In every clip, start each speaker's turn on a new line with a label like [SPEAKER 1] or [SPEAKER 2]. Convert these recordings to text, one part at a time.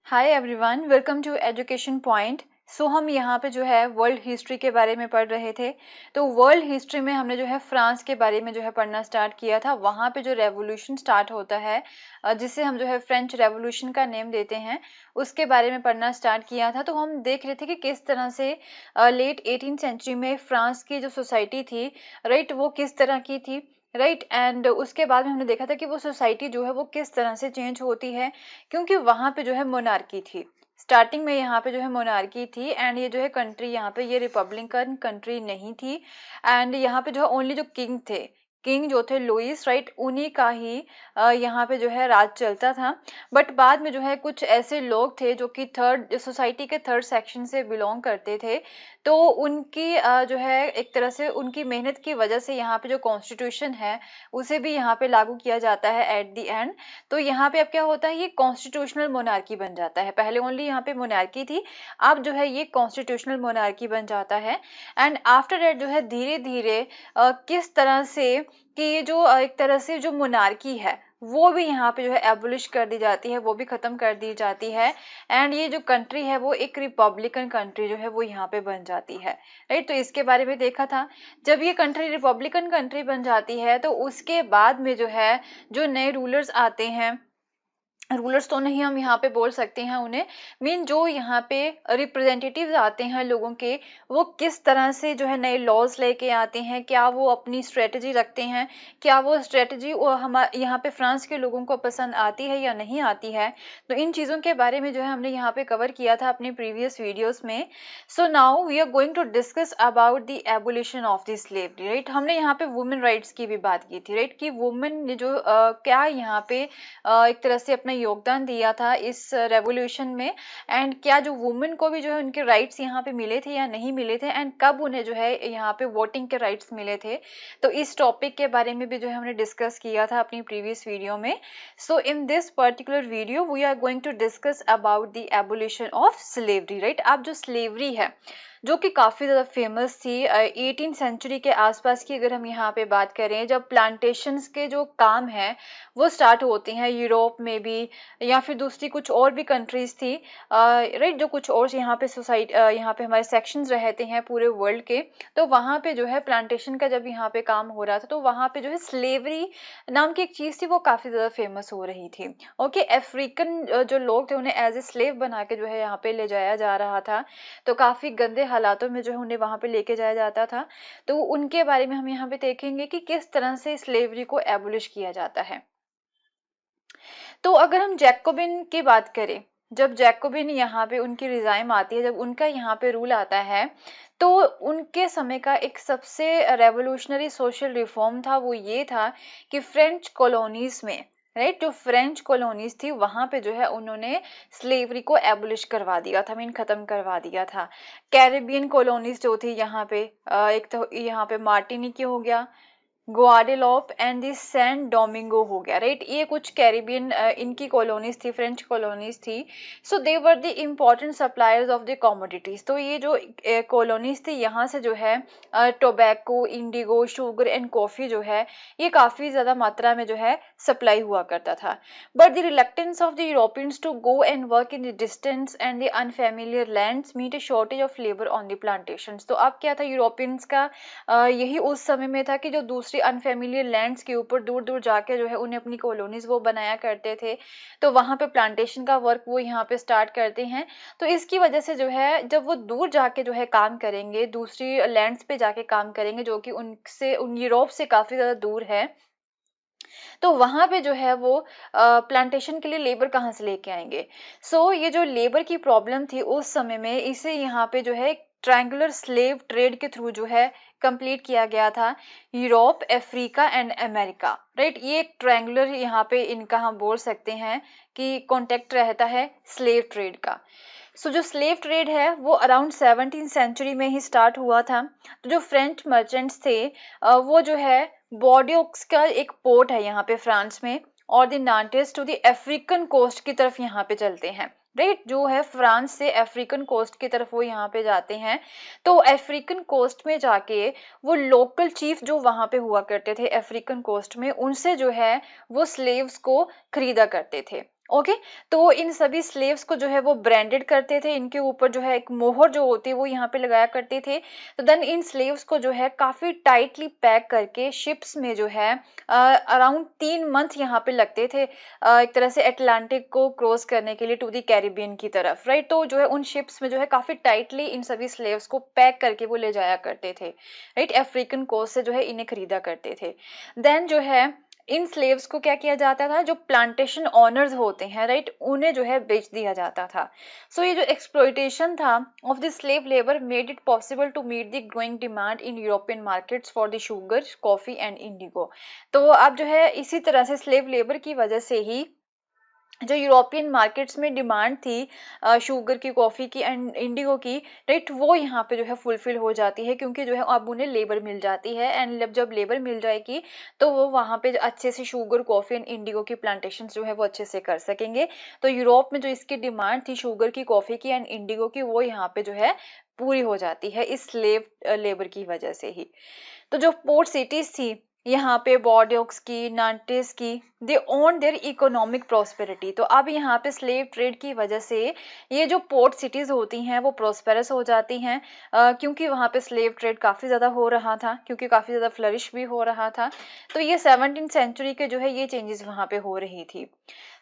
[SPEAKER 1] Hi everyone, welcome to education point. हम यहाँ पे जो है वर्ल्ड हिस्ट्री के बारे में पढ़ रहे थे। तो वर्ल्ड हिस्ट्री में हमने जो है फ्रांस के बारे में जो है पढ़ना स्टार्ट किया था। वहाँ पे जो रेवोल्यूशन स्टार्ट होता है, जिसे हम जो है फ्रेंच रेवोल्यूशन का नेम देते हैं, उसके बारे में पढ़ना स्टार्ट किया था। तो हम देख रहे थे कि किस तरह से लेट 18th सेंचुरी में फ्रांस की जो सोसाइटी थी, राइट, वो किस तरह की थी, राइट। एंड उसके बाद में हमने देखा था कि वो सोसाइटी जो है वो किस तरह से चेंज होती है, क्योंकि वहां पे जो है मोनार्की थी। स्टार्टिंग में यहाँ पे जो है मोनार्की थी, एंड ये जो है कंट्री यहाँ पे ये रिपब्लिकन कंट्री नहीं थी। एंड यहाँ पे जो है ओनली जो किंग थे, किंग जो थे लुइस, राइट, उन्हीं का ही यहाँ पे जो है राज चलता था। बट बाद में जो है कुछ ऐसे लोग थे जो कि थर्ड सोसाइटी के थर्ड सेक्शन से बिलोंग करते थे। तो उनकी जो है एक तरह से उनकी मेहनत की वजह से यहाँ पे जो कॉन्स्टिट्यूशन है उसे भी यहाँ पे लागू किया जाता है एट द एंड। तो यहाँ पे अब क्या होता है, ये कॉन्स्टिट्यूशनल मोनार्की बन जाता है। पहले ओनली यहाँ पे मोनार्की थी, अब जो है ये कॉन्स्टिट्यूशनल मोनार्की बन जाता है। एंड आफ्टर दैट जो है धीरे धीरे किस तरह से कि ये जो एक तरह से जो मोनार्की है वो भी यहाँ पे जो है एबोलिश कर दी जाती है, वो भी खत्म कर दी जाती है। एंड ये जो कंट्री है वो एक रिपब्लिकन कंट्री जो है वो यहाँ पे बन जाती है, राइट। तो इसके बारे में देखा था। जब ये कंट्री रिपब्लिकन कंट्री बन जाती है तो उसके बाद में जो है जो नए रूलर्स आते हैं, रूलर्स तो नहीं हम यहाँ पे बोल सकते हैं उन्हें, मीन जो यहाँ पे रिप्रेजेंटेटिव्स आते हैं लोगों के, वो किस तरह से जो है नए लॉज लेके आते हैं, क्या वो अपनी स्ट्रेटजी रखते हैं, क्या वो स्ट्रेटजी हमारे यहाँ पे फ्रांस के लोगों को पसंद आती है या नहीं आती है। तो इन चीज़ों के बारे में जो है हमने यहाँ पे कवर किया था अपने प्रीवियस वीडियोस में। So now we are going to discuss about the abolition of the slavery, right. हमने यहाँ पे वुमेन राइट्स की भी बात की थी, राइट, कि वुमेन ने जो क्या यहाँ पे एक तरह से अपना योगदान दिया था इस रेवोल्यूशन में, एंड क्या जो वुमेन को भी जो है उनके राइट्स यहाँ पे मिले थे या नहीं मिले थे, एंड कब उन्हें जो है यहाँ पे वोटिंग के राइट्स मिले थे। तो इस टॉपिक के बारे में भी जो है हमने डिस्कस किया था अपनी प्रीवियस वीडियो में। So in this particular video we are going to discuss about the abolition of slavery, right. आप जो स्लेवरी है जो कि काफ़ी ज़्यादा फेमस थी 18th सेंचुरी के आसपास की, अगर हम यहाँ पे बात करें, जब प्लांटेशंस के जो काम है वो स्टार्ट होते हैं यूरोप में भी, या फिर दूसरी कुछ और भी कंट्रीज थी, राइट, जो कुछ और यहाँ पे सोसाइटी यहाँ पे हमारे सेक्शंस रहते हैं पूरे वर्ल्ड के। तो वहाँ पे जो है प्लांटेशन का जब यहाँ पे काम हो रहा था तो वहाँ पे जो है स्लेवरी नाम की एक चीज़ थी वो काफ़ी ज़्यादा फेमस हो रही थी। ओके, अफ्रीकन जो लोग थे उन्हें एज ए स्लेव बना के जो है यहाँ पे ले जाया जा रहा था। तो काफ़ी गंदे हालातों में जो है उन्हें वहाँ पे लेके जाया जाता था। तो उनके बारे में हम यहाँ पे देखेंगे कि किस तरह से स्लेवरी को एबोलिश किया जाता है। तो अगर हम जैकोबिन की बात करें, जब जैकोबिन यहाँ पे उनकी रिजाइम आती है, जब उनका यहाँ पे रूल आता है, तो उनके समय का एक सबसे रेवोल्यूशनरी सोशल रिफॉर्म था, वो ये था कि फ्रेंच कॉलोनीज में, राइट, जो फ्रेंच कॉलोनीज थी वहां पे जो है उन्होंने स्लेवरी को एबोलिश करवा दिया था, मीन खत्म करवा दिया था। कैरेबियन कॉलोनीज जो थी यहाँ पे, एक तो यहाँ पे मार्टिनिकी हो गया, ग्वाडेलोप एंड दी सैन डोमिंगो हो गया, राइट। ये कुछ कैरिबियन इनकी कॉलोनीज थी, फ्रेंच कॉलोनीज थी। So they were the important suppliers of the commodities. तो ये जो कॉलोनीज थी यहाँ से जो है tobacco, indigo, sugar and coffee जो है ये काफी ज्यादा मात्रा में जो है सप्लाई हुआ करता था। But the reluctance of the Europeans to go and work in the distance and the unfamiliar lands meet a shortage of labour on the plantations. तो अब क्या था, यूरोपियंस का यही उस समय में था कि जो दूसरी अनफेमिलियर लैंड्स के ऊपर दूर दूर जाके जो है उन्हें अपनी कॉलोनीज वो बनाया करते थे। तो वहां पे प्लांटेशन का वर्क वो यहाँ पे स्टार्ट करते हैं। तो इसकी वजह से जो है जब वो दूर जाके जो है काम करेंगे, दूसरी लैंड्स पे जाके काम करेंगे जो कि उनसे यूरोप से काफी ज्यादा दूर है, तो वहां पे जो है वो प्लांटेशन के लिए लेबर कहाँ से लेके आएंगे। ये जो लेबर की प्रॉब्लम थी उस समय में, इसे यहाँ पे जो है ट्रायंगुलर स्लेव ट्रेड के थ्रू जो है कंप्लीट किया गया था, Europe, Africa and America, right. ये एक ट्रायंगुलर यहाँ पे इनका हम बोल सकते हैं कि कॉन्टेक्ट रहता है स्लेव ट्रेड का। जो स्लेव ट्रेड है वो अराउंड 17th सेंचुरी में ही स्टार्ट हुआ था। तो जो फ्रेंच मर्चेंट्स थे वो जो है बॉर्डियोक्स का एक पोर्ट है यहाँ पे फ्रांस में, और the Nantes to the African coast की तरफ यहाँ पे चलते हैं, राइट। जो है फ्रांस से अफ्रीकन कोस्ट की तरफ वो यहाँ पे जाते हैं। तो अफ्रीकन कोस्ट में जाके वो लोकल चीफ जो वहां पे हुआ करते थे अफ्रीकन कोस्ट में, उनसे जो है वो स्लेव्स को खरीदा करते थे। ओके तो इन सभी स्लेव्स को जो है वो ब्रांडेड करते थे, इनके ऊपर जो है एक मोहर जो होती है वो यहाँ पे लगाया करते थे। तो देन इन स्लेव्स को जो है काफी टाइटली पैक करके शिप्स में जो है अराउंड 3 मंथ यहाँ पे लगते थे, एक तरह से अटलांटिक को क्रॉस करने के लिए टू दी कैरिबियन की तरफ, राइट। तो जो है उन शिप्स में जो है काफी टाइटली इन सभी स्लेव्स को पैक करके वो ले जाया करते थे, राइट। अफ्रीकन कोस्ट से जो है इन्हें खरीदा करते थे। देन जो है इन स्लेव्स को क्या किया जाता था, जो प्लांटेशन ऑनर्स होते हैं, राइट, उन्हें जो है बेच दिया जाता था। सो ये जो एक्सप्लॉइटेशन था of the slave labour made it possible to meet the growing demand in European markets for the sugar, coffee and indigo. तो अब जो है इसी तरह से स्लेव लेबर की वजह से ही जो यूरोपियन मार्केट्स में डिमांड थी शुगर की, कॉफी की एंड इंडिगो की, राइट, वो यहाँ पे जो है फुलफिल हो जाती है, क्योंकि जो है अब उन्हें लेबर मिल जाती है। एंड जब लेबर मिल जाएगी तो वो वहाँ पे अच्छे से शुगर, कॉफी एंड इंडिगो की प्लांटेशन जो है वो अच्छे से कर सकेंगे। तो यूरोप में जो इसकी डिमांड थी शुगर की, कॉफी की एंड इंडिगो की, वो यहाँ पे जो है पूरी हो जाती है इस स्लेव लेबर की वजह से ही। तो जो पोर्ट सिटीज थी यहाँ पे, बॉर्डियोक्स की, नांटेस की, दे ओन देयर इकोनॉमिक प्रोस्पेरिटी। तो अब यहाँ पे स्लेव ट्रेड की वजह से ये जो पोर्ट सिटीज होती हैं वो प्रोस्पेरस हो जाती हैं, क्योंकि वहाँ पे स्लेव ट्रेड काफी ज्यादा हो रहा था, क्योंकि काफी ज्यादा फ्लरिश भी हो रहा था। तो ये 17th सेंचुरी के जो है ये चेंजेस वहाँ पे हो रही थी।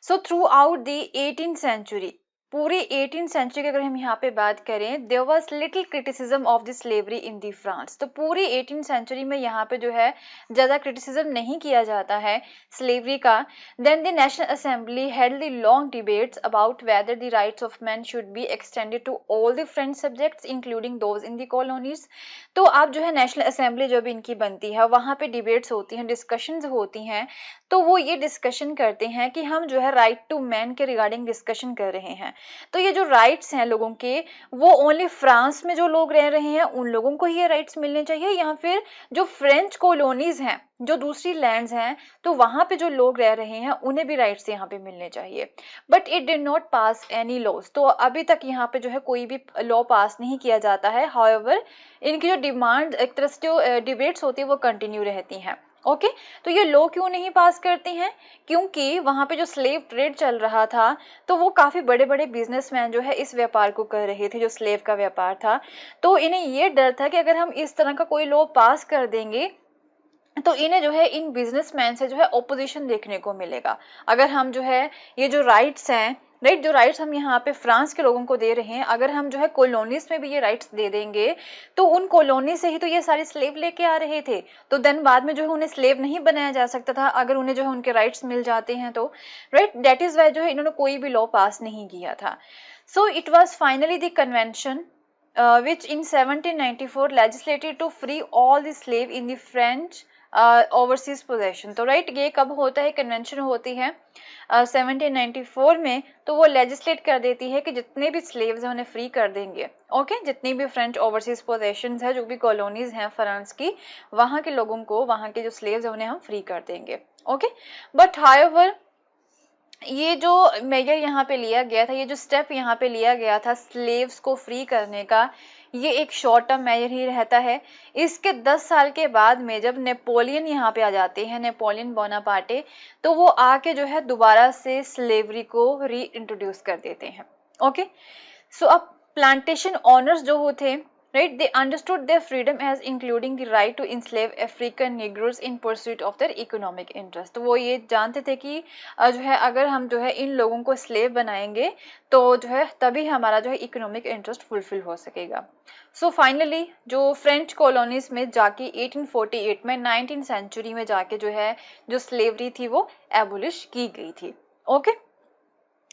[SPEAKER 1] So throughout the 18th century, पूरी 18th सेंचुरी की अगर हम यहाँ पे बात करें, there was little criticism of the slavery in the France. तो पूरी 18th सेंचुरी में यहाँ पे जो है ज्यादा क्रिटिसिज्म नहीं किया जाता है स्लेवरी का। Then the National Assembly held the long debates about whether the rights of man should be extended to all the French subjects including those in the colonies. तो अब जो है नेशनल असेंबली जब इनकी बनती है, वहां पे डिबेट्स होती हैं, डिस्कशंस होती हैं। तो वो ये डिस्कशन करते हैं कि हम जो है राइट टू मैन के रिगार्डिंग डिस्कशन कर रहे हैं। तो ये जो राइट्स हैं लोगों के, वो ओनली फ्रांस में जो लोग रह रहे हैं उन लोगों को ही ये राइट्स मिलने चाहिए, या फिर जो फ्रेंच कॉलोनीज हैं, जो दूसरी लैंड्स हैं, तो वहां पे जो लोग रह रहे हैं उन्हें भी राइट्स यहाँ पे मिलने चाहिए। But it did not pass any laws. तो अभी तक यहाँ पे जो है कोई भी लॉ पास नहीं किया जाता है। हाउएवर इनकी जो डिमांड, एक तरह से जो डिबेट्स होती है वो कंटिन्यू रहती हैं। ओके तो ये लॉ क्यों नहीं पास करते हैं, क्योंकि वहां पे जो स्लेव ट्रेड चल रहा था, तो वो काफी बड़े बड़े बिजनेसमैन जो है इस व्यापार को कर रहे थे, जो स्लेव का व्यापार था। तो इन्हें ये डर था कि अगर हम इस तरह का कोई लॉ पास कर देंगे तो इन्हें जो है इन बिजनेसमैन से जो है ओपोजिशन देखने को मिलेगा। अगर हम जो है ये जो राइट्स हैं, राइट, जो राइट्स हम यहाँ पे फ्रांस के लोगों को दे रहे हैं, अगर हम जो है कॉलोनीज में भी ये राइट्स दे देंगे, तो उन कॉलोनी से ही तो ये सारे स्लेव लेके आ रहे थे। तो देन बाद में जो है उन्हें स्लेव नहीं बनाया जा सकता था अगर उन्हें जो है उनके राइट्स मिल जाते हैं तो, राइट। दैट इज वाई जो है इन्होंने कोई भी लॉ पास नहीं किया था। So it was finally the convention which in 1794 legislated to free all the slave in the French overseas possession. तो राइट ये कब होता है, कन्वेंशन होती है 1794 में। तो वो लेजिस्लेट कर देती है कि जितने भी स्लेव्स हैं उन्हें फ्री कर देंगे। ओके जितनी भी फ्रेंच ओवरसीज पोजेशंस है, जो भी कॉलोनीज हैं फ्रांस की, वहां के लोगों को, वहां के जो स्लेव्स हैं उन्हें हम फ्री कर देंगे। ओके बट हाउएवर ये जो मेजर यहाँ पे लिया गया था, ये जो स्टेप यहाँ पे लिया गया था स्लेव्स को फ्री करने का, ये एक शॉर्ट टर्म मेजर ही रहता है। इसके 10 साल के बाद में जब नेपोलियन यहाँ पे आ जाते हैं, नेपोलियन बोनापार्टे, तो वो आके जो है दोबारा से स्लेवरी को री इंट्रोड्यूस कर देते हैं। ओके सो अब प्लांटेशन ऑनर्स जो होते, right, they understood their freedom as including the right to enslave African Negroes in pursuit of their economic interest। तो वो ये जानते थे कि जो है अगर हम जो है इन लोगों को स्लेव बनाएंगे तो जो है तभी हमारा जो है इकोनॉमिक इंटरेस्ट फुलफिल हो सकेगा। सो फाइनली जो फ्रेंच कॉलोनीज में जाके 1848 में 19th सेंचुरी में जाके जो है जो स्लेवरी थी वो एबोलिश की गई थी। ओके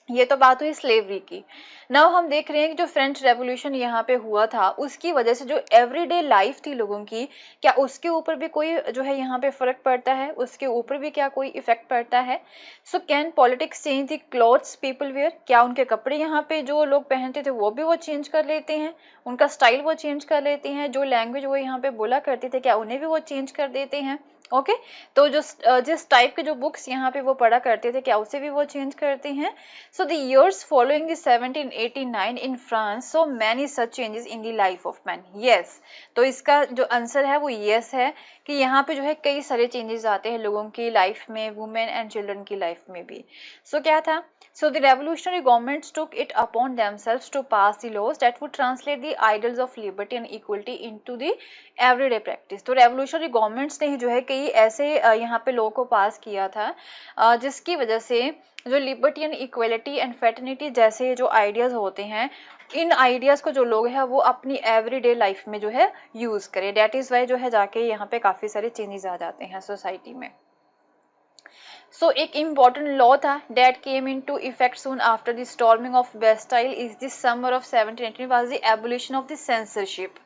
[SPEAKER 1] ये तो बात हुई स्लेवरी की। नाउ हम देख रहे हैं कि जो फ्रेंच रेवोल्यूशन यहाँ पे हुआ था, उसकी वजह से जो एवरीडे लाइफ थी लोगों की, क्या उसके ऊपर भी कोई जो है यहाँ पे फर्क पड़ता है, उसके ऊपर भी क्या कोई इफेक्ट पड़ता है। So can politics change the clothes people wear, क्या उनके कपड़े यहाँ पे जो लोग पहनते थे वो भी वो चेंज कर लेते हैं, उनका स्टाइल वो चेंज कर लेते हैं, जो लैंग्वेज वो यहाँ पे बोला करते थे क्या उन्हें भी वो चेंज कर देते हैं। ओके तो जो जिस टाइप के जो बुक्स यहाँ पे वो पढ़ा करते थे क्या उसे भी वो चेंज करते हैं. So the years following the 1789 in France so many such changes in the life of man. Yes तो इसका जो आंसर है वो यस है कि यहाँ पे जो है कई सारे चेंजेस आते हैं लोगों की लाइफ में, वुमेन एंड चिल्ड्रन की लाइफ में भी. सो क्या था. So the revolutionary governments took it upon themselves to pass the laws that would translate the ideals of liberty and equality into the everyday practice. तो revolutionary governments ने ही जो है कई ऐसे यहाँ पे लॉ को पास किया था जिसकी वजह से जो liberty and equality and fraternity जैसे जो आइडियाज होते हैं इन आइडियाज को जो लोग हैं वो अपनी एवरीडे लाइफ में जो है यूज करें. डेट इज वाई जो है जाके यहाँ पे काफी सारे चेंजेस आ जाते हैं सोसाइटी में. So एक important law था that came into effect soon after the storming of Bastille is the summer of 1718 was the abolition of the censorship.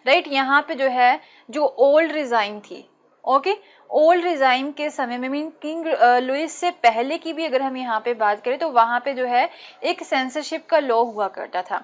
[SPEAKER 1] Right यहाँ पे जो है जो old regime थी ओके ओल्ड रिजाइम के समय में मीन किंग लुइस से पहले की भी अगर हम यहाँ पे बात करें तो वहां पे जो है एक सेंसरशिप का लॉ हुआ करता था.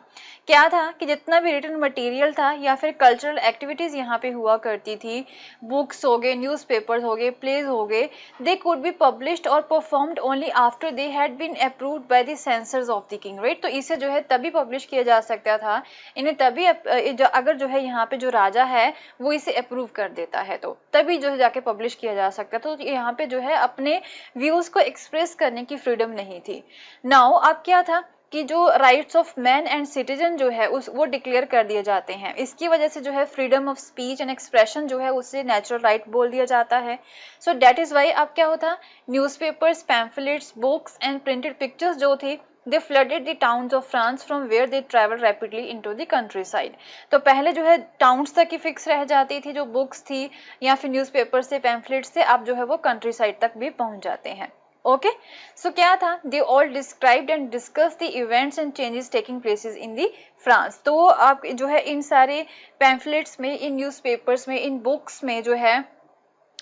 [SPEAKER 1] क्या था कि जितना भी रिटन मटेरियल था या फिर कल्चरल एक्टिविटीज यहाँ पे हुआ करती थी, बुक्स हो गए, न्यूज़पेपर्स हो गए, प्लेज हो गए, दे कुड बी पब्लिश्ड और performed only after they had been approved by the censors of the king. Right तो इसे जो है तभी पब्लिश किया जा सकता था, इन्हें तभी अगर जो है यहाँ पे जो राजा है वो इसे अप्रूव कर देता है तो तभी जो है जाके पब्लिश किया जा सकता. तो यहाँ पे जो है अपने व्यूज को एक्सप्रेस करने की फ्रीडम नहीं थी. नाउ अब क्या था कि जो rights of man and citizen जो है उस वो डिक्लेयर कर दिए जाते हैं. इसकी वजह से जो है freedom of speech and expression जो है उससे नेचुरल राइट बोल दिया जाता है. सो दैट इज वाई अब क्या होता newspapers, pamphlets, books and printed pictures जो थे they flooded the towns of France from where they traveled rapidly into the countryside. तो पहले जो है टाउन्स तक ही फिक्स रह जाती थी जो बुक्स थी या फिर न्यूज़पेपर से, पैम्फलेट्स से, अब जो है वो कंट्री साइड तक भी पहुंच जाते हैं. ओके सो क्या था they all described and discuss the events and changes taking places in the France. तो आप जो है इन सारे पैम्फलेट्स में, इन न्यूज़पेपर्स में, इन बुक्स में जो है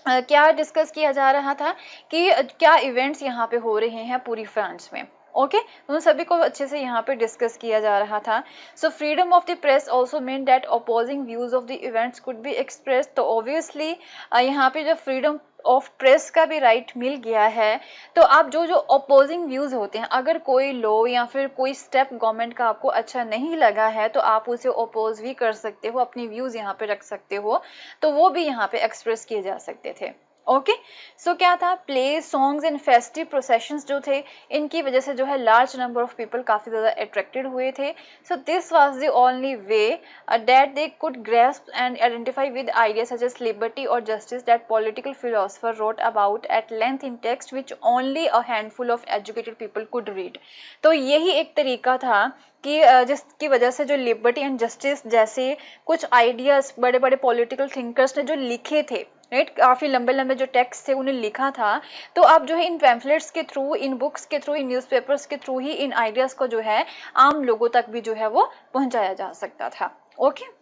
[SPEAKER 1] क्या डिस्कस किया जा रहा था कि क्या इवेंट्स यहाँ पे हो रहे हैं पूरी फ्रांस में. ओके उन सभी को अच्छे से यहाँ पे डिस्कस किया जा रहा था. So freedom of the press also mean that opposing views of the events could be express. तो ऑब्वियसली यहाँ पे जब फ्रीडम ऑफ प्रेस का भी राइट मिल गया है तो आप जो जो अपोजिंग व्यूज होते हैं, अगर कोई लॉ या फिर कोई स्टेप गवर्नमेंट का आपको अच्छा नहीं लगा है तो आप उसे अपोज भी कर सकते हो, अपनी व्यूज यहाँ पे रख सकते हो, तो वो भी यहाँ पे एक्सप्रेस किए जा सकते थे. ओके सो क्या था play, songs and festive processions जो थे इनकी वजह से जो है लार्ज नंबर ऑफ पीपल काफी ज्यादा अट्रैक्टेड हुए थे. So this was the only way that they could grasp and identify with ideas such as liberty और justice that political philosopher wrote about at length in text which only a handful of educated people could read. तो यही एक तरीका था कि जिसकी वजह से जो लिबर्टी एंड जस्टिस जैसे कुछ आइडियाज बड़े बड़े पॉलिटिकल थिंकर्स ने जो लिखे थे, राइट काफी लंबे लंबे जो टेक्स्ट थे उन्हें लिखा था, तो अब जो है इन पैम्फलेट्स के थ्रू, इन बुक्स के थ्रू, इन न्यूज़पेपर्स के थ्रू ही इन आइडियाज को जो है आम लोगों तक भी जो है वो पहुंचाया जा सकता था. Okay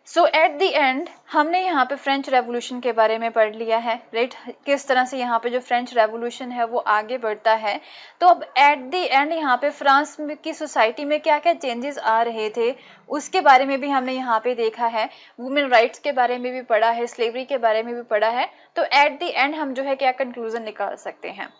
[SPEAKER 1] so at the end हमने यहाँ पे फ्रेंच रेवोल्यूशन के बारे में पढ़ लिया है, राइट किस तरह से यहाँ पे जो फ्रेंच रेवोल्यूशन है वो आगे बढ़ता है. तो अब एट द एंड यहाँ पे फ्रांस की सोसाइटी में क्या क्या चेंजेस आ रहे थे उसके बारे में भी हमने यहाँ पे देखा है. वुमेन राइट्स के बारे में भी पढ़ा है, स्लेवरी के बारे में भी पढ़ा है. तो एट द एंड हम जो है क्या कंक्लूजन निकाल सकते हैं.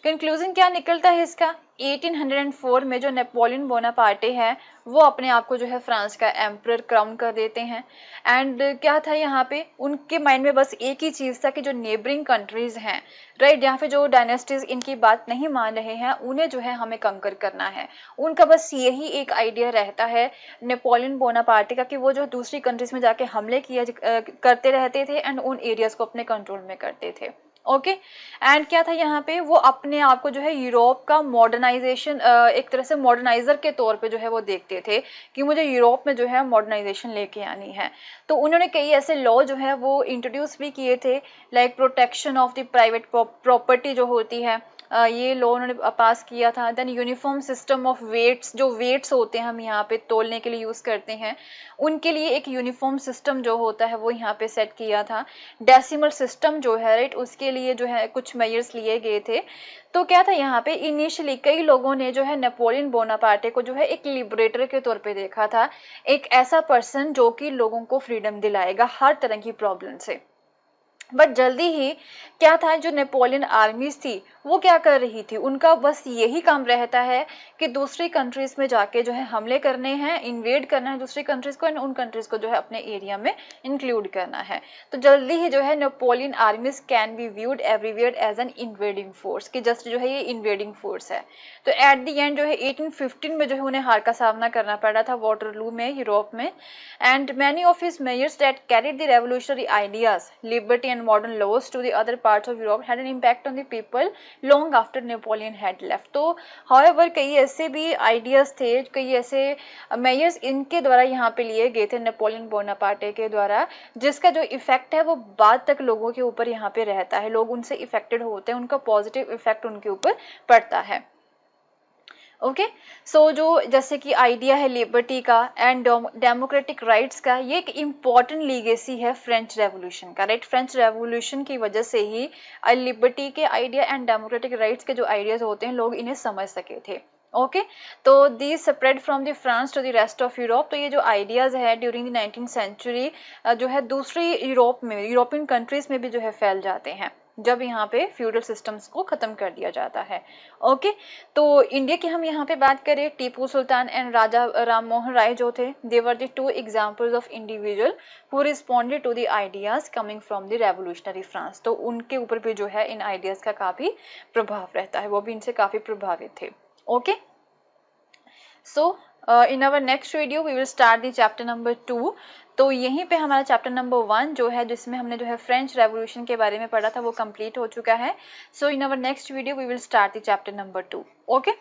[SPEAKER 1] कंक्लूजन क्या निकलता है इसका, 1804 में जो नेपोलियन बोनापार्टे है वो अपने आप को जो है फ्रांस का एम्परर क्राउन कर देते हैं. एंड क्या था यहाँ पे उनके माइंड में बस एक ही चीज था कि जो नेबरिंग कंट्रीज हैं, राइट यहाँ पे जो डायनेस्टीज इनकी बात नहीं मान रहे हैं उन्हें जो है हमें कंकर करना है. उनका बस यही एक आइडिया रहता है नेपोलियन बोनापार्टे का कि वो जो दूसरी कंट्रीज में जाके हमले करते रहते थे एंड उन एरियाज को अपने कंट्रोल में करते थे. ओके एंड क्या था यहाँ पे वो अपने आप को जो है यूरोप का मॉडर्नाइजेशन, एक तरह से मॉडर्नाइजर के तौर पे जो है वो देखते थे कि मुझे यूरोप में जो है मॉडर्नाइजेशन लेके आनी है. तो उन्होंने कई ऐसे लॉ जो है वो इंट्रोड्यूस भी किए थे, like protection of the private property जो होती है, ये लॉ उन्होंने पास किया था. Then uniform system of weights, जो वेट्स होते हैं हम यहाँ पे तोलने के लिए यूज करते हैं, उनके लिए एक यूनिफॉर्म सिस्टम जो होता है वो यहाँ पे सेट किया था. डेसिमल सिस्टम जो है, राइट उसके लिए जो है कुछ मेजर्स लिए गए थे. तो क्या था यहाँ पे इनिशियली कई लोगों ने जो है नेपोलियन बोनापार्टे को जो है एक लिबरेटर के तौर पे देखा था, एक ऐसा पर्सन जो कि लोगों को फ्रीडम दिलाएगा हर तरह की प्रॉब्लम से. बट जल्दी ही क्या था, जो नेपोलियन आर्मीज थी वो क्या कर रही थी, उनका बस यही काम रहता है कि दूसरी कंट्रीज में जाके जो है हमले करने हैं, इन्वेड करना है दूसरी कंट्रीज को, एंड उन कंट्रीज को जो है अपने एरिया में इंक्लूड करना है। तो जल्दी ही जो है Napoleon armies can be viewed everywhere as an invading force, कि जस्ट जो है ये इन्वेडिंग फोर्स है। तो एट द एंड जो है 1815 में जो है उन्हें हार का सामना करना पड़ा था वाटरलू में, यूरोप में। And many of his measures that carried the revolutionary ideas, liberty and modern laws to the other parts of Europe had an impact on the people long after Napoleon had left. तो however कई ऐसे भी ideas थे, कई ऐसे measures इनके द्वारा यहाँ पे लिए गए थे नेपोलियन बोनापार्टे के द्वारा, जिसका जो इफेक्ट है वो बाद तक लोगों के ऊपर यहाँ पे रहता है, लोग उनसे इफेक्टेड होते हैं, उनका पॉजिटिव इफेक्ट उनके ऊपर पड़ता है। ओके सो जो जैसे कि आइडिया है लिबर्टी का एंड डेमोक्रेटिक राइट्स का, ये एक इम्पॉर्टेंट लीगेसी है फ्रेंच रेवोल्यूशन का, राइट। फ्रेंच रेवोल्यूशन की वजह से ही लिबर्टी के आइडिया एंड डेमोक्रेटिक राइट्स के जो आइडियाज होते हैं लोग इन्हें समझ सके थे। ओके तो the spread from the France to the rest of Europe. तो ये जो आइडियाज है ड्यूरिंग द 19th सेंचुरी जो है दूसरी यूरोप में, यूरोपियन कंट्रीज में भी जो है फैल जाते हैं, जब यहाँ पे फ्यूडल सिस्टम्स को खत्म कर दिया जाता है। ओके तो इंडिया की हम यहाँ पे बात करें, टीपू सुल्तान एंड राजा राम मोहन राय जो थे, they were the two examples of individual who responded to the ideas coming from the revolutionary France. तो उनके ऊपर भी जो है इन आइडियाज का काफी प्रभाव रहता है, वो भी इनसे काफी प्रभावित थे। Okay so in our next video we will start the chapter number 2। तो यहीं पे हमारा चैप्टर नंबर 1 जो है, जिसमें हमने जो है फ्रेंच रेवोल्यूशन के बारे में पढ़ा था, वो कंप्लीट हो चुका है। So in our next video we will start the chapter number 2। Okay